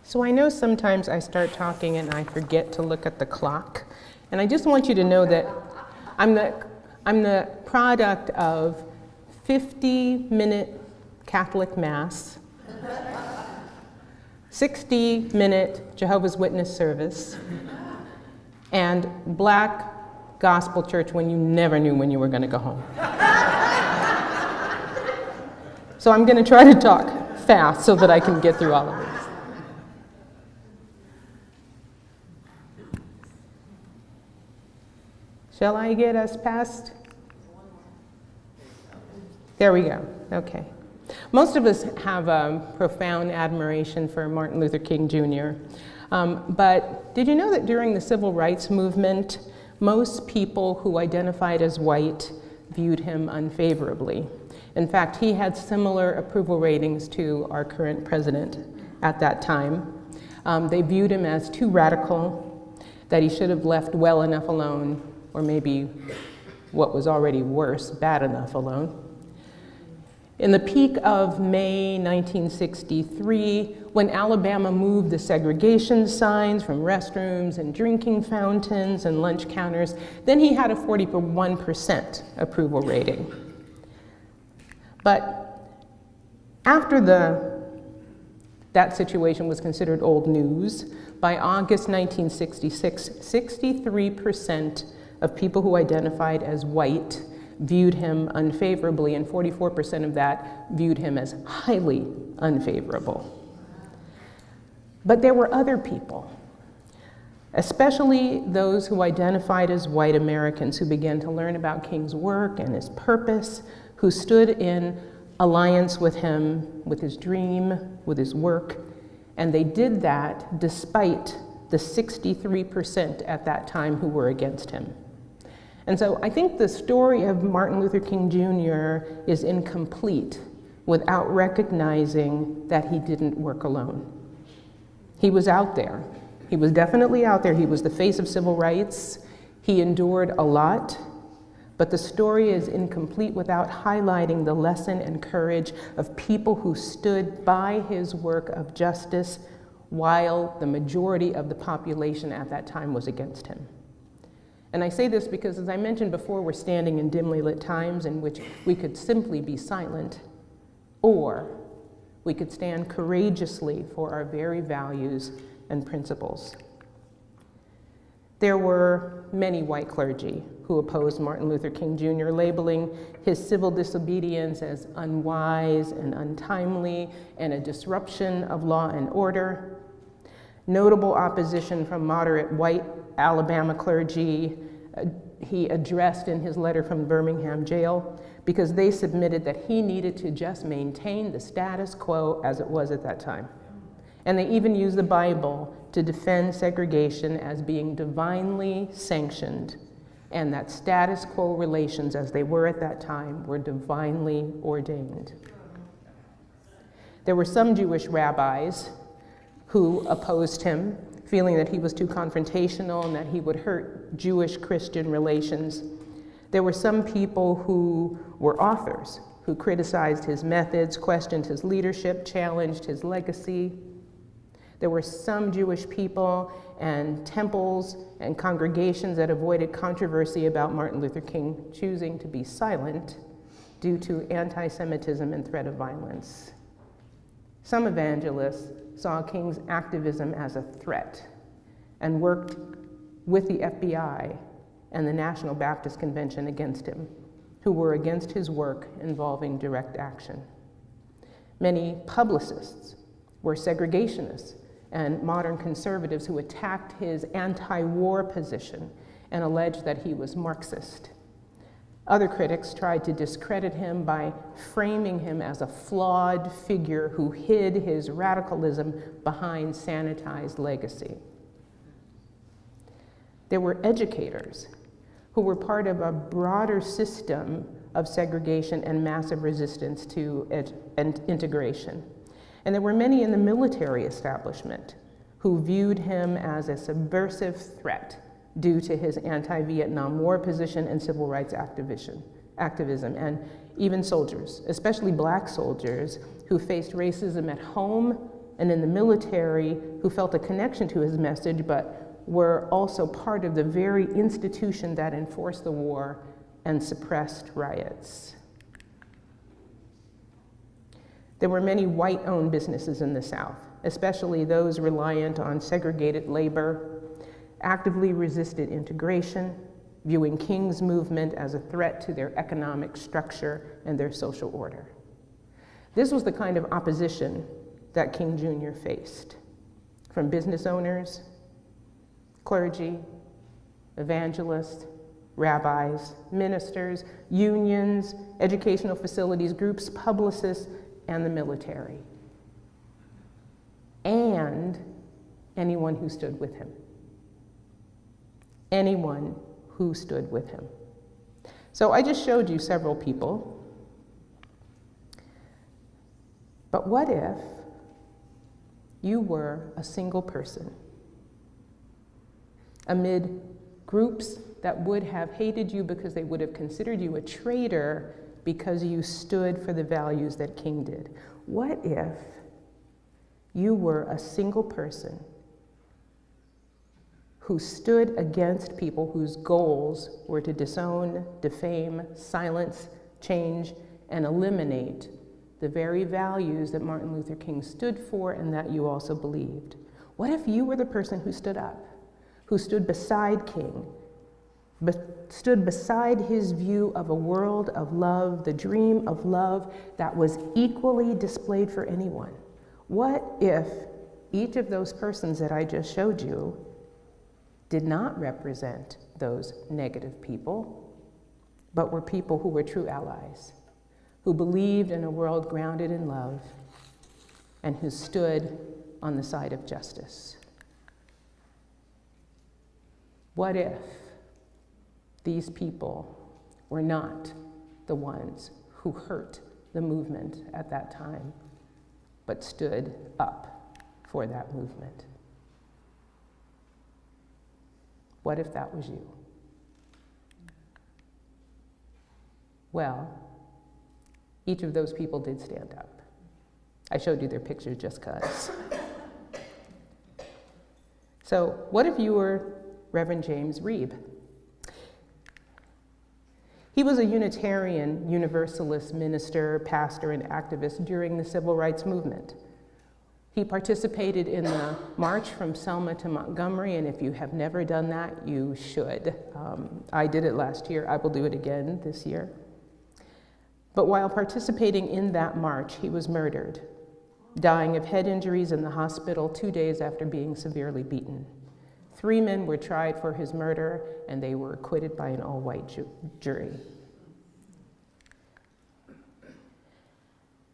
So I know sometimes I start talking and I forget to look at the clock. And I just want you to know that I'm the product of 50-minute Catholic Mass, 60-minute Jehovah's Witness service, and Black gospel church when you never knew when you were going to go home. So I'm going to try to talk fast so that I can get through all of this. Shall I get us past? There we go. Okay. Most of us have a profound admiration for Martin Luther King Jr. But did you know that during the Civil Rights Movement, most people who identified as white viewed him unfavorably? In fact, he had similar approval ratings to our current president at that time. They viewed him as too radical, that he should have left well enough alone, or maybe what was already worse, bad enough alone. In the peak of May 1963, when Alabama moved the segregation signs from restrooms and drinking fountains and lunch counters, then he had a 41% approval rating. But after that situation was considered old news, by August 1966, 63% of people who identified as white viewed him unfavorably, and 44% of that viewed him as highly unfavorable. But there were other people, especially those who identified as white Americans, who began to learn about King's work and his purpose, who stood in alliance with him, with his dream, with his work, and they did that despite the 63% at that time who were against him. And so I think the story of Martin Luther King Jr. is incomplete without recognizing that he didn't work alone. He was out there. He was definitely out there. He was the face of civil rights. He endured a lot, but the story is incomplete without highlighting the lesson and courage of people who stood by his work of justice while the majority of the population at that time was against him. And I say this because, as I mentioned before, we're standing in dimly lit times in which we could simply be silent, or we could stand courageously for our very values and principles. There were many white clergy who opposed Martin Luther King Jr., labeling his civil disobedience as unwise and untimely and a disruption of law and order. Notable opposition from moderate white Alabama clergy he addressed in his letter from Birmingham jail, because they submitted that he needed to just maintain the status quo as it was at that time. And they even used the Bible to defend segregation as being divinely sanctioned, and that status quo relations as they were at that time were divinely ordained. There were some Jewish rabbis who opposed him, feeling that he was too confrontational and that he would hurt Jewish-Christian relations. There were some people who were authors, who criticized his methods, questioned his leadership, challenged his legacy. There were some Jewish people and temples and congregations that avoided controversy about Martin Luther King choosing to be silent due to anti-Semitism and threat of violence. Some evangelists saw King's activism as a threat and worked with the FBI and the National Baptist Convention against him, who were against his work involving direct action. Many publicists were segregationists and modern conservatives who attacked his anti-war position and alleged that he was Marxist. Other critics tried to discredit him by framing him as a flawed figure who hid his radicalism behind sanitized legacy. There were educators who were part of a broader system of segregation and massive resistance to integration. And there were many in the military establishment who viewed him as a subversive threat due to his anti-Vietnam War position and civil rights activism, and even soldiers, especially Black soldiers, who faced racism at home and in the military who felt a connection to his message, but were also part of the very institution that enforced the war and suppressed riots. There were many white-owned businesses in the South, especially those reliant on segregated labor, actively resisted integration, viewing King's movement as a threat to their economic structure and their social order. This was the kind of opposition that King Jr. faced, from business owners, clergy, evangelists, rabbis, ministers, unions, educational facilities groups, publicists, and the military, and anyone who stood with him. Anyone who stood with him. So I just showed you several people, but what if you were a single person amid groups that would have hated you because they would have considered you a traitor because you stood for the values that King did? What if you were a single person who stood against people whose goals were to disown, defame, silence, change, and eliminate the very values that Martin Luther King stood for and that you also believed? What if you were the person who stood up, who stood beside King, stood beside his view of a world of love, the dream of love that was equally displayed for anyone? What if each of those persons that I just showed you did not represent those negative people, but were people who were true allies, who believed in a world grounded in love, and who stood on the side of justice? What if these people were not the ones who hurt the movement at that time, but stood up for that movement? What if that was you? Well, each of those people did stand up. I showed you their pictures just 'cause. So what if you were Reverend James Reeb? He was a Unitarian Universalist minister, pastor, and activist during the Civil Rights Movement. He participated in the march from Selma to Montgomery, and if you have never done that, you should. I did it last year. I will do it again this year. But while participating in that march, he was murdered, dying of head injuries in the hospital 2 days after being severely beaten. 3 men were tried for his murder, and they were acquitted by an all-white jury.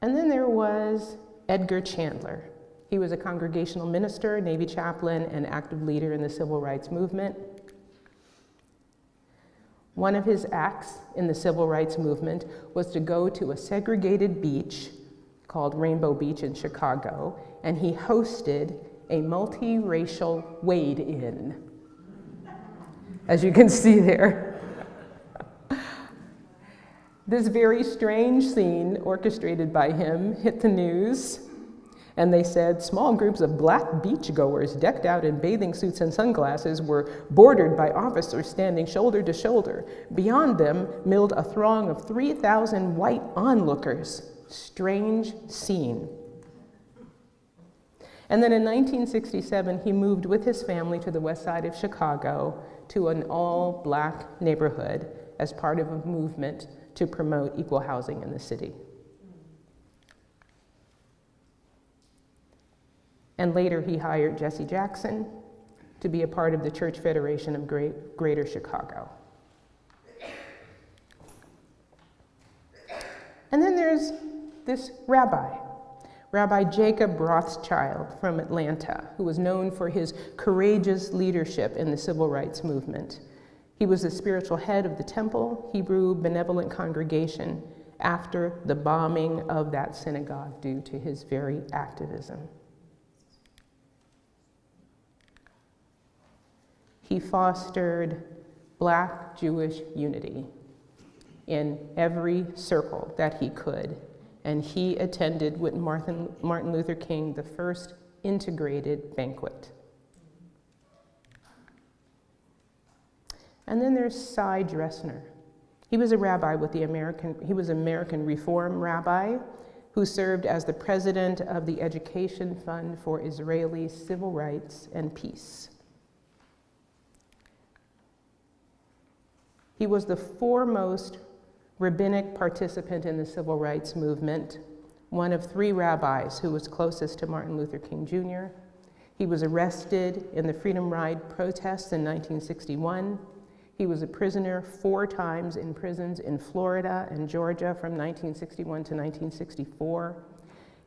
And then there was Edgar Chandler. He was a congregational minister, Navy chaplain, and active leader in the Civil Rights Movement. One of his acts in the Civil Rights Movement was to go to a segregated beach called Rainbow Beach in Chicago, and he hosted a multiracial wade-in, as you can see there. This very strange scene, orchestrated by him, hit the news, and they said small groups of black beachgoers decked out in bathing suits and sunglasses were bordered by officers standing shoulder to shoulder. Beyond them milled a throng of 3,000 white onlookers. Strange scene. And then in 1967, he moved with his family to the west side of Chicago to an all-black neighborhood as part of a movement to promote equal housing in the city. And later he hired Jesse Jackson to be a part of the Church Federation of Greater Chicago. And then there's this rabbi, Rabbi Jacob Rothschild from Atlanta, who was known for his courageous leadership in the Civil Rights Movement. He was the spiritual head of the Temple Hebrew Benevolent Congregation after the bombing of that synagogue due to his very activism. He fostered Black Jewish unity in every circle that he could, and he attended with Martin Luther King the first integrated banquet. And then there's Cy Dressner. He was a rabbi with he was an American Reform rabbi who served as the president of the Education Fund for Israeli Civil Rights and Peace. He was the foremost rabbinic participant in the civil rights movement, one of 3 rabbis who was closest to Martin Luther King Jr. He was arrested in the Freedom Ride protests in 1961. He was a prisoner 4 times in prisons in Florida and Georgia from 1961 to 1964.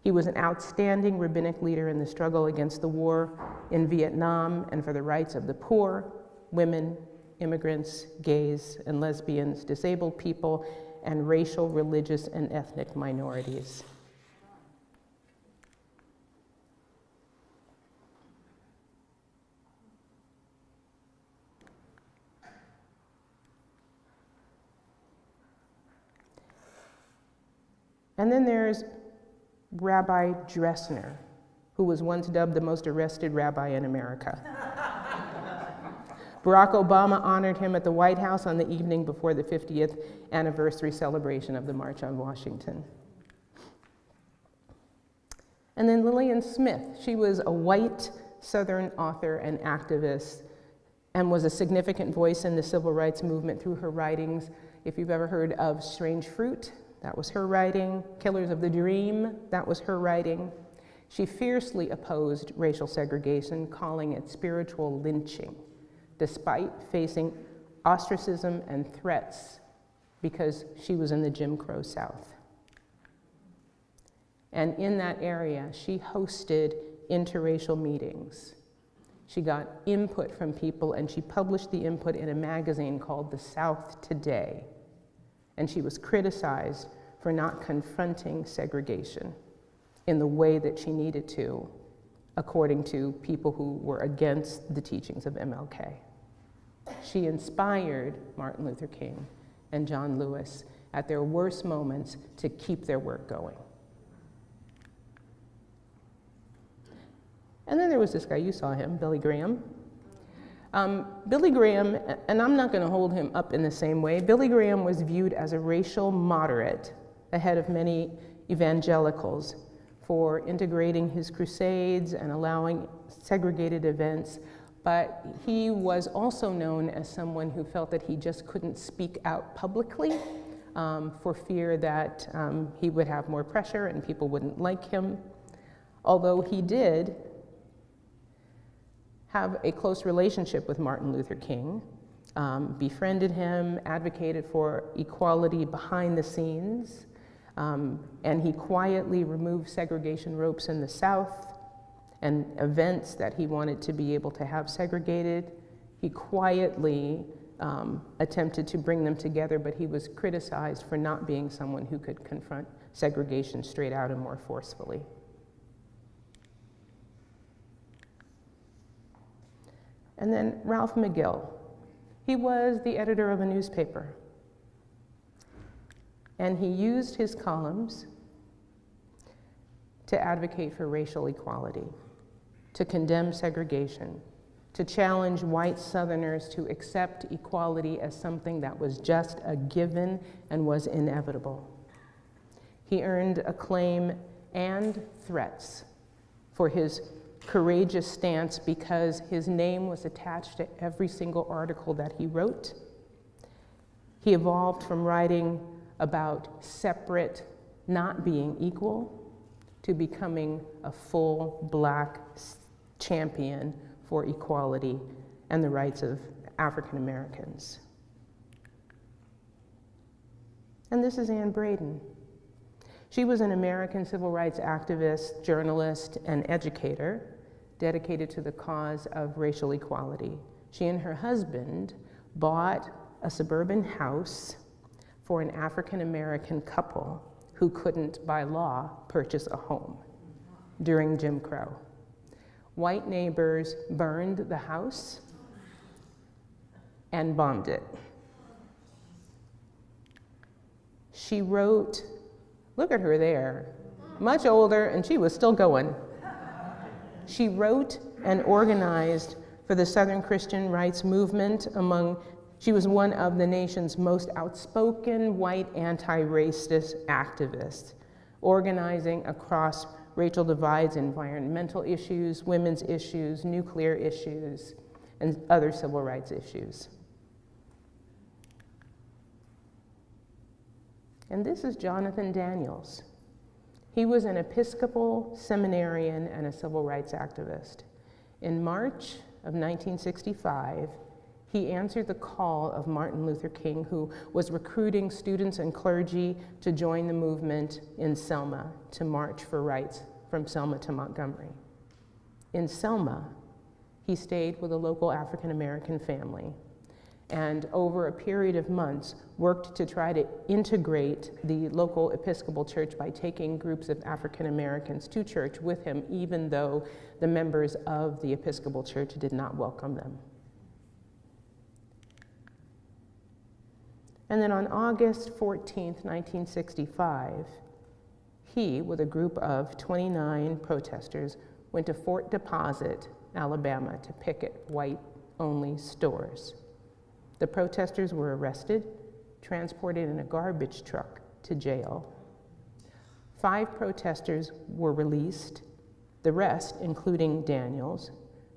He was an outstanding rabbinic leader in the struggle against the war in Vietnam and for the rights of the poor, women, immigrants, gays and lesbians, disabled people, and racial, religious, and ethnic minorities. And then there's Rabbi Dressner, who was once dubbed the most arrested rabbi in America. Barack Obama honored him at the White House on the evening before the 50th anniversary celebration of the March on Washington. And then Lillian Smith, she was a white Southern author and activist and was a significant voice in the civil rights movement through her writings. If you've ever heard of Strange Fruit, that was her writing. Killers of the Dream, that was her writing. She fiercely opposed racial segregation, calling it spiritual lynching, despite facing ostracism and threats because she was in the Jim Crow South. And in that area, she hosted interracial meetings. She got input from people, and she published the input in a magazine called The South Today. And she was criticized for not confronting segregation in the way that she needed to, according to people who were against the teachings of MLK. She inspired Martin Luther King and John Lewis at their worst moments to keep their work going. And then there was this guy, you saw him, Billy Graham. Billy Graham, and I'm not going to hold him up in the same way, Billy Graham was viewed as a racial moderate ahead of many evangelicals for integrating his crusades and allowing segregated events, but he was also known as someone who felt that he just couldn't speak out publicly for fear that he would have more pressure and people wouldn't like him. Although he did have a close relationship with Martin Luther King, befriended him, advocated for equality behind the scenes, and he quietly removed segregation ropes in the South and events that he wanted to be able to have segregated. He quietly attempted to bring them together, but he was criticized for not being someone who could confront segregation straight out and more forcefully. And then Ralph McGill. He was the editor of a newspaper. And he used his columns to advocate for racial equality, to condemn segregation, to challenge white Southerners to accept equality as something that was just a given and was inevitable. He earned acclaim and threats for his courageous stance because his name was attached to every single article that he wrote. He evolved from writing about separate, not being equal, to becoming a full Black champion for equality and the rights of African Americans. And this is Anne Braden. She was an American civil rights activist, journalist, and educator dedicated to the cause of racial equality. She and her husband bought a suburban house for an African American couple who couldn't, by law, purchase a home during Jim Crow. White neighbors burned the house and bombed it. She wrote Look at her there, much older, and she was still going. She wrote and organized for the Southern Christian rights movement. She was one of the nation's most outspoken white anti-racist activists, organizing across racial divides, environmental issues, women's issues, nuclear issues, and other civil rights issues. And this is Jonathan Daniels. He was an Episcopal seminarian and a civil rights activist. In March of 1965, he answered the call of Martin Luther King, who was recruiting students and clergy to join the movement in Selma to march for rights from Selma to Montgomery. In Selma, he stayed with a local African American family, and over a period of months worked to try to integrate the local Episcopal church by taking groups of African Americans to church with him, even though the members of the Episcopal church did not welcome them. And then on August 14th, 1965, he, with a group of 29 protesters, went to Fort Deposit, Alabama, to picket white-only stores. The protesters were arrested, transported in a garbage truck to jail. 5 protesters were released. The rest, including Daniels,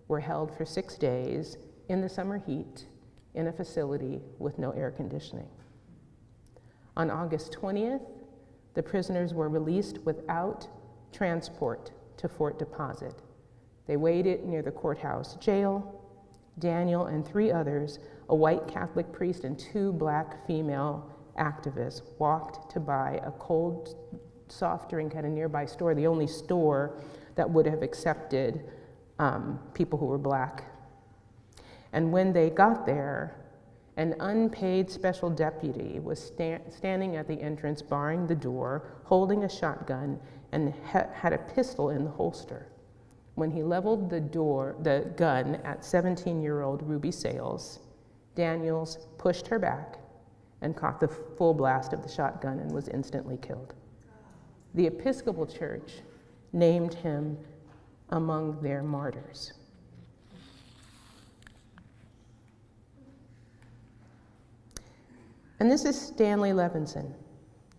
were held for 6 days in the summer heat in a facility with no air conditioning. On August 20th, the prisoners were released without transport to Fort Deposit. They waited near the courthouse jail. Daniel and 3 others, a white Catholic priest and 2 black female activists, walked to buy a cold soft drink at a nearby store, the only store that would have accepted people who were black. And when they got there, an unpaid special deputy was standing at the entrance, barring the door, holding a shotgun, and had a pistol in the holster. When he leveled the gun at 17-year-old Ruby Sales, Daniels pushed her back and caught the full blast of the shotgun and was instantly killed. The Episcopal Church named him among their martyrs. And this is Stanley Levinson,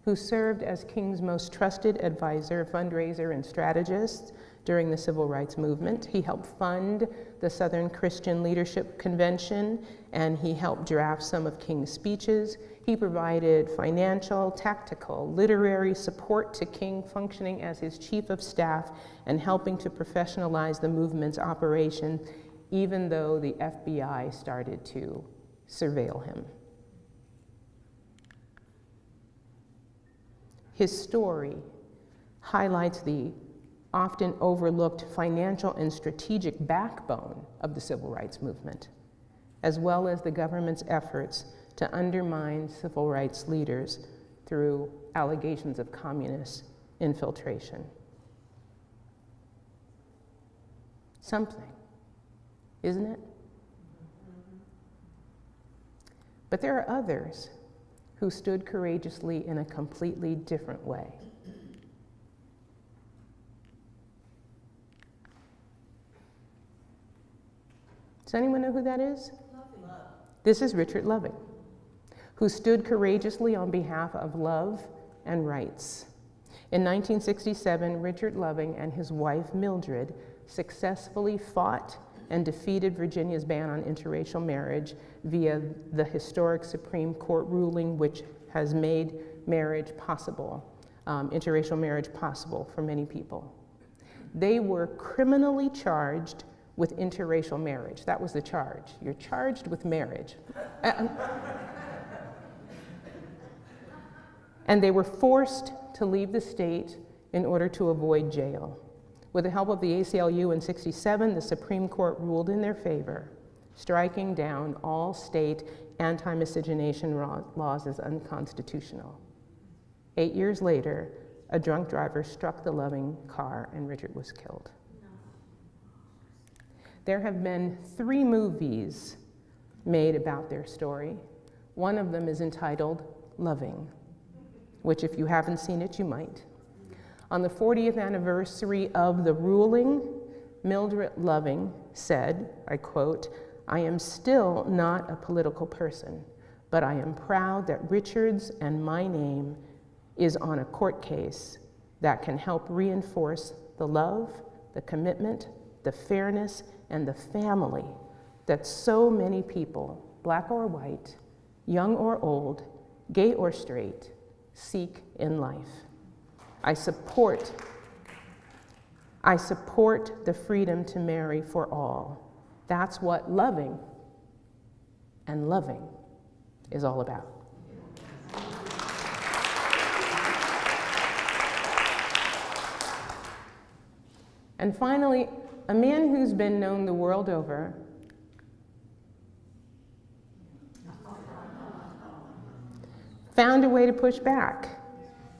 who served as King's most trusted advisor, fundraiser, and strategist during the Civil Rights Movement. He helped fund the Southern Christian Leadership Convention, and he helped draft some of King's speeches. He provided financial, tactical, literary support to King, functioning as his chief of staff and helping to professionalize the movement's operation, even though the FBI started to surveil him. His story highlights the often overlooked financial and strategic backbone of the civil rights movement, as well as the government's efforts to undermine civil rights leaders through allegations of communist infiltration. Something, isn't it? But there are others who stood courageously in a completely different way. Does anyone know who that is? Love. This is Richard Loving, who stood courageously on behalf of love and rights. In 1967, Richard Loving and his wife Mildred successfully fought and defeated Virginia's ban on interracial marriage via the historic Supreme Court ruling, which has made marriage possible, interracial marriage possible for many people. They were criminally charged with interracial marriage. That was the charge. You're charged with marriage. And they were forced to leave the state in order to avoid jail. With the help of the ACLU in '67, the Supreme Court ruled in their favor, striking down all state anti-miscegenation laws as unconstitutional. 8 years later, a drunk driver struck the Loving car and Richard was killed. There have been 3 movies made about their story. One of them is entitled Loving. which if you haven't seen it, you might. On the 40th anniversary of the ruling, Mildred Loving said, I quote, "I am still not a political person, but I am proud that Richard's and my name is on a court case that can help reinforce the love, the commitment, the fairness, and the family that so many people, black or white, young or old, gay or straight, seek in life. I support the freedom to marry for all. That's what loving and loving is all about." And finally, a man who's been known the world over found a way to push back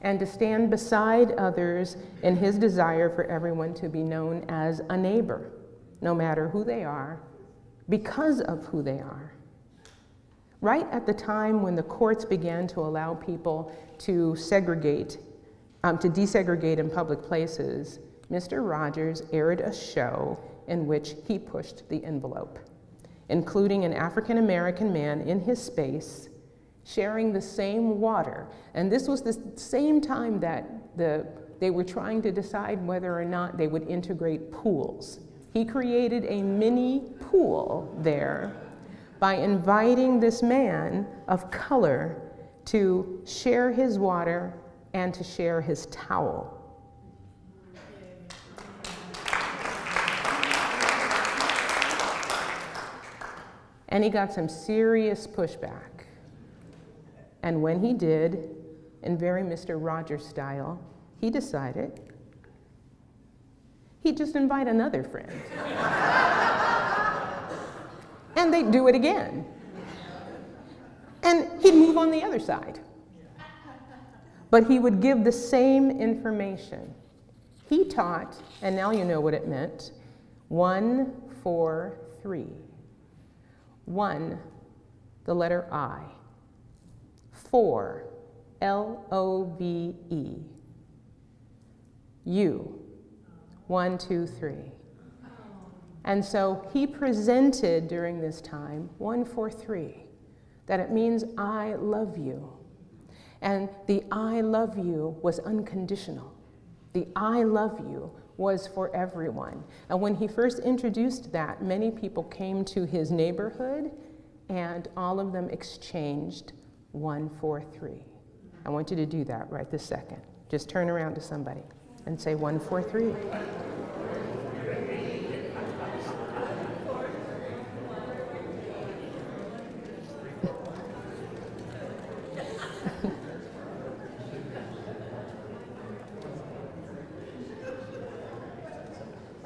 and to stand beside others in his desire for everyone to be known as a neighbor, no matter who they are, because of who they are. Right at the time when the courts began to allow people to desegregate in public places, Mr. Rogers aired a show in which he pushed the envelope, including an African-American man in his space sharing the same water. And this was the same time that they were trying to decide whether or not they would integrate pools. He created a mini pool there by inviting this man of color to share his water and to share his towel. And he got some serious pushback. And when he did, in very Mr. Rogers style, he decided he'd just invite another friend. And they'd do it again. And he'd move on the other side. But he would give the same information. He taught, and now you know what it meant, 1, 4, 3. 1, the letter I. 4, L-O-V-E. U, 1, 2, 3. And so he presented during this time 1, 4, 3, that it means I love you. And the I love you was unconditional. The I love you was for everyone. And when he first introduced that, many people came to his neighborhood and all of them exchanged 1, 4, 3. I want you to do that right this second. Just turn around to somebody and say 1, 4, 3.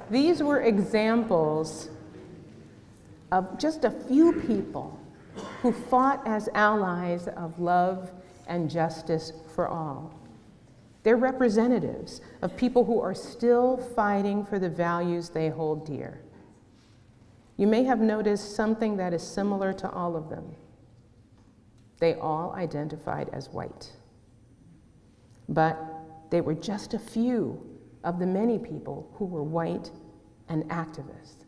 These were examples of just a few people who fought as allies of love and justice for all. They're representatives of people who are still fighting for the values they hold dear. You may have noticed something that is similar to all of them. They all identified as white. But they were just a few of the many people who were white and activists.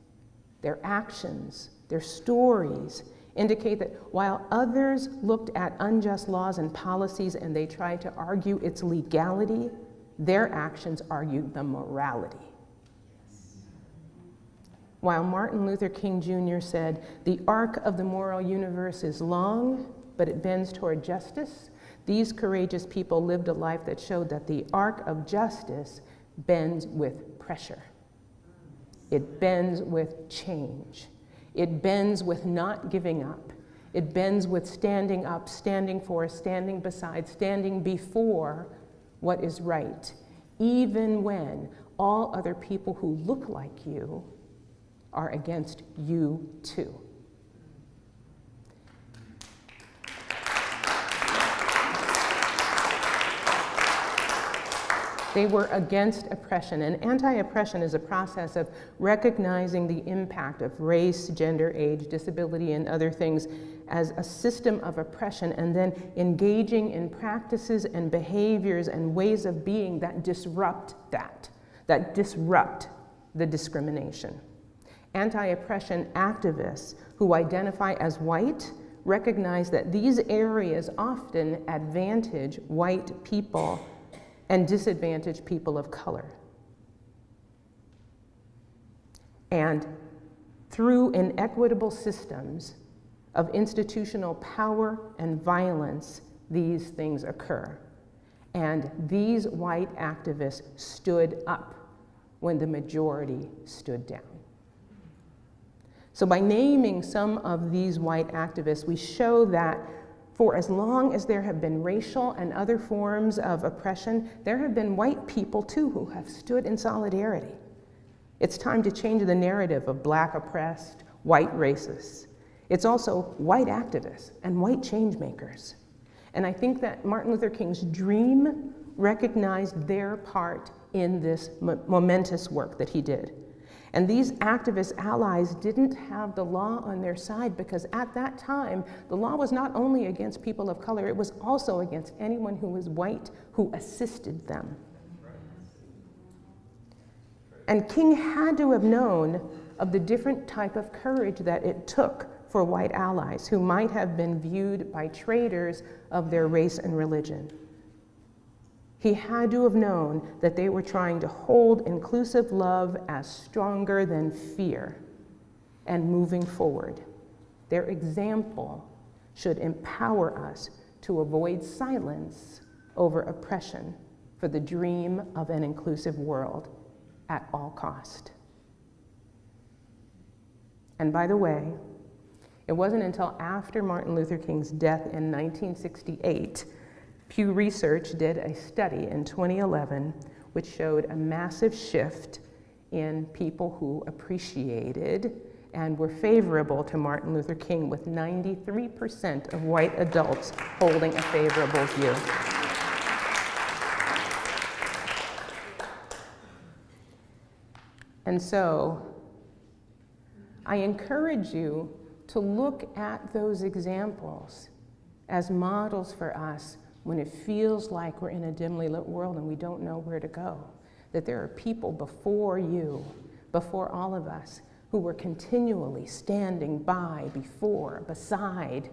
Their actions, their stories, indicate that while others looked at unjust laws and policies and they tried to argue its legality, their actions argued the morality. While Martin Luther King Jr. said, "The arc of the moral universe is long, but it bends toward justice," these courageous people lived a life that showed that the arc of justice bends with pressure. It bends with change. It bends with not giving up. It bends with standing up, standing for, standing beside, standing before what is right, even when all other people who look like you are against you too. They were against oppression, and anti-oppression is a process of recognizing the impact of race, gender, age, disability, and other things as a system of oppression, and then engaging in practices and behaviors and ways of being that disrupt that disrupt the discrimination. Anti-oppression activists who identify as white recognize that these areas often advantage white people and disadvantage people of color. And through inequitable systems of institutional power and violence, these things occur. And these white activists stood up when the majority stood down. So by naming some of these white activists, we show that for as long as there have been racial and other forms of oppression, there have been white people too who have stood in solidarity. It's time to change the narrative of Black oppressed, white racists. It's also white activists and white change makers. And I think that Martin Luther King's dream recognized their part in this momentous work that he did. And these activist allies didn't have the law on their side because at that time, the law was not only against people of color, it was also against anyone who was white who assisted them. And King had to have known of the different type of courage that it took for white allies who might have been viewed by traitors of their race and religion. He had to have known that they were trying to hold inclusive love as stronger than fear and moving forward. Their example should empower us to avoid silence over oppression for the dream of an inclusive world at all cost. And by the way, it wasn't until after Martin Luther King's death in 1968 Pew Research did a study in 2011 which showed a massive shift in people who appreciated and were favorable to Martin Luther King, with 93% of white adults holding a favorable view. And so I encourage you to look at those examples as models for us when it feels like we're in a dimly lit world and we don't know where to go. That there are people before you, before all of us, who were continually standing by, beside,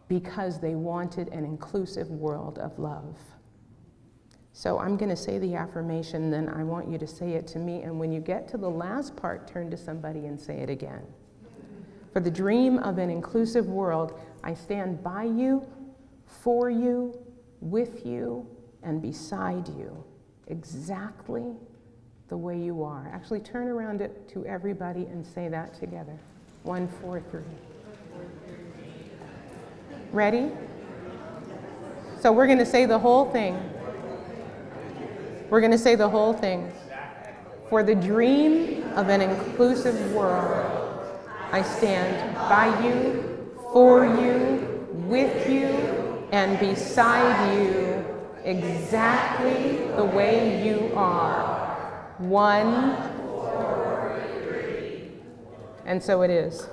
because they wanted an inclusive world of love. So I'm going to say the affirmation, then I want you to say it to me, and when you get to the last part, turn to somebody and say it again. For the dream of an inclusive world, I stand by you, for you, with you, and beside you, exactly the way you are. Actually, turn around it to everybody and say that together. 1, 4, 3. Ready? So we're going to say the whole thing. We're going to say the whole thing. For the dream of an inclusive world, I stand by you, for you, with you, and beside you, exactly the way you are. 1, 4, 3. And so it is.